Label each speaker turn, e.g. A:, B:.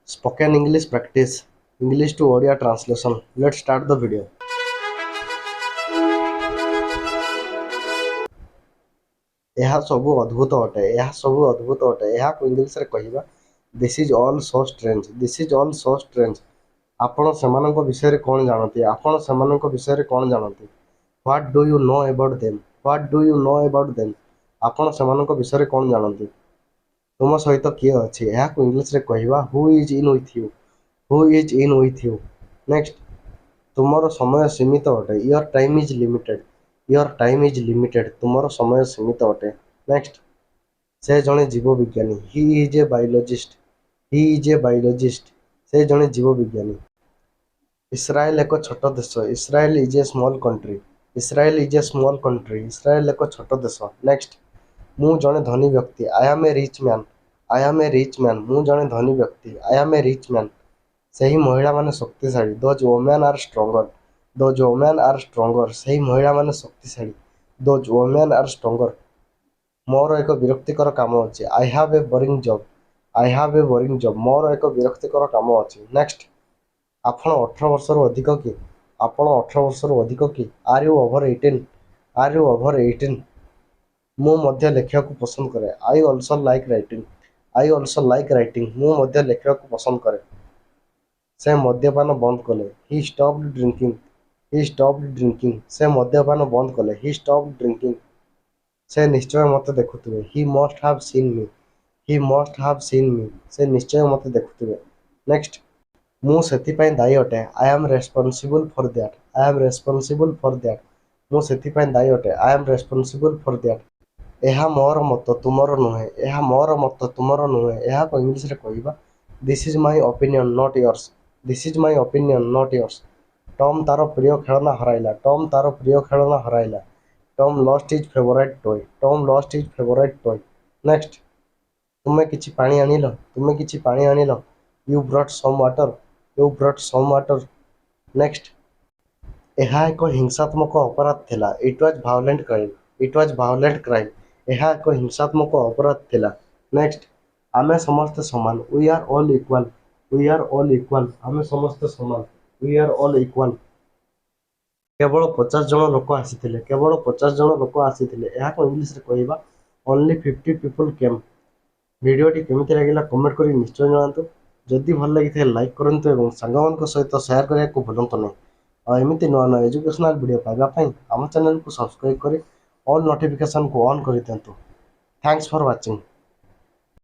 A: Spoken English practice. English to Odia translation. Let's start the video. ଏହା ସବୁ ଅଦ୍ଭୁତ ଅଟେ। ଏହା ସବୁ ଅଦ୍ଭୁତ ଅଟେ। ଏହାକୁ ଇଂଲିଶରେ କହିବା this is all so strange. This is all so strange. ଆପଣ ସେମାନଙ୍କ ବିଷୟରେ କ'ଣ ଜାଣନ୍ତି? ଆପଣ ସେମାନଙ୍କ ବିଷୟରେ କ'ଣ ଜାଣନ୍ତି? What do you know about them? What do you know about them? ଆପଣ ସେମାନଙ୍କ ବିଷୟରେ କ'ଣ ଜାଣନ୍ତି? ତୁମ ସହିତ କିଏ ଅଛି? ଏହାକୁ ଇଂଲିଶରେ କହିବା who is in with you? Who is in with you? Next, ତୁମର ସମୟ ସୀମିତ ଅଟେ। Your time is limited. Your time is limited. ତୁମର ସମୟ ସୀମିତ ଅଟେ। ନେକ୍ସଟ, ସେ ଜଣେ ଜୀବବିଜ୍ଞାନୀ। He is a biologist. He is a biologist. ସେ ଜଣେ ଜୀବବିଜ୍ଞାନୀ। ଇସ୍ରାଏଲ ଏକ ଛୋଟ ଦେଶ। Israel is a small country. Israel is a small country. Israel ଏକ ଛୋଟ ଦେଶ। ନେକ୍ସଟ, ମୁଁ ଜଣେ ଧନୀ ବ୍ୟକ୍ତି। I am a rich man. I am a rich man. ମୁଁ ଜଣେ ଧନୀ ବ୍ୟକ୍ତି। I am a rich man. ସେହି ମହିଳାମାନେ ଶକ୍ତିଶାଳୀ। Those woman are stronger. Those woman are stronger. ସେହି ମହିଳାମାନେ ଶକ୍ତିଶାଳୀ। Those woman are stronger. ମୋର ଏକ ବିରକ୍ତିକର କାମ ଅଛି। I have a boring job. I have a boring job. ମୋର ଏକ ବିରକ୍ତିକର କାମ ଅଛି। ନେକ୍ସଟ, ଆପଣ 18 ବର୍ଷରୁ ଅଧିକ କି? ଆପଣ 18 ବର୍ଷରୁ ଅଧିକ କି? Are you over 18? Are you over 18? ମୁଁ ମଧ୍ୟ ଲେଖିବାକୁ ପସନ୍ଦ କରେ। I also like writing. I also like writing. ମୁଁ ମଧ୍ୟ ଲେଖିବାକୁ ପସନ୍ଦ କରେ। ସେ ମଦ୍ୟପାନ ବନ୍ଦ କଲେ। He stopped drinking. He stopped drinking. ସେ ମଦ୍ୟପାନ ବନ୍ଦ କଲେ। He stopped drinking. ସେ ନିଶ୍ଚୟ ମୋତେ ଦେଖୁଥିବେ। ହି ମଷ୍ଟ ହାଭ୍ ସିନ୍ ମି। ହି ମଷ୍ଟ ହାଭ୍ ସିନ୍ ମି। ସେ ନିଶ୍ଚୟ ମୋତେ ଦେଖୁଥିବେ। ନେକ୍ସଟ, ମୁଁ ସେଥିପାଇଁ ଦାୟୀ ଅଟେ। I am responsible for that. I am responsible for that. ମୁଁ ସେଥିପାଇଁ ଦାୟୀ ଅଟେ। I am responsible for that. ଏହା ମୋର ମତ, ତୁମର ନୁହେଁ। ଏହା ମୋର ମତ, ତୁମର ନୁହେଁ। ଏହାକୁ ଇଂଲିଶରେ କହିବା this is my opinion not yours. This is my opinion not yours. Tom ତାର ପ୍ରିୟ ଖେଳନା ହରାଇଲା। ଟମ୍ ତାର ପ୍ରିୟ ଖେଳନା ହରାଇଲା। Tom lost his favourite toy. Tom lost his favourite toy. Next, ତୁମେ କିଛି ପାଣି ଆଣିଲ? ତୁମେ କିଛି ପାଣି ଆଣିଲ? You brought some water. You brought some water. Next, ଏହା ଏକ ହିଂସାତ୍ମକ ଅପରାଧ ଥିଲା। It was violent crime. It was violent crime. ଏହା ଏକ ହିଂସାତ୍ମକ ଅପରାଧ ଥିଲା। ନେକ୍ସଟ, ଆମେ ସମସ୍ତେ ସମାନ। We are all equal. We are all equal. ଆମେ ସମସ୍ତେ ସମାନ। We are all equal. କେବଳ 50 ଜଣ ଲୋକ ଆସିଥିଲେ। କେବଳ 50 ଜଣ ଲୋକ ଆସିଥିଲେ। ଏହାକୁ ଇଂଲିଶରେ କହିବା ଓନ୍ଲି 50 ପିପୁଲ୍ କେମ୍। ଭିଡ଼ିଓଟି କେମିତି ଲାଗିଲା କମେଣ୍ଟ କରି ନିଶ୍ଚୟ ଜଣାନ୍ତୁ। ଯଦି ଭଲ ଲାଗିଥାଏ ଲାଇକ୍ କରନ୍ତୁ ଏବଂ ସାଙ୍ଗମାନଙ୍କ ସହିତ ସେୟାର କରିବାକୁ ଭୁଲନ୍ତୁ ନାହିଁ। ଆଉ ଏମିତି ନୂଆ ନୂଆ ଏଜୁକେସନାଲ୍ ଭିଡ଼ିଓ ପାଇବା ପାଇଁ ଆମ ଚ୍ୟାନେଲକୁ ସବସ୍କ୍ରାଇବ୍ କରି ଅଲ୍ ନୋଟିଫିକେସନକୁ ଅନ୍ କରିଦିଅନ୍ତୁ। Thanks for watching.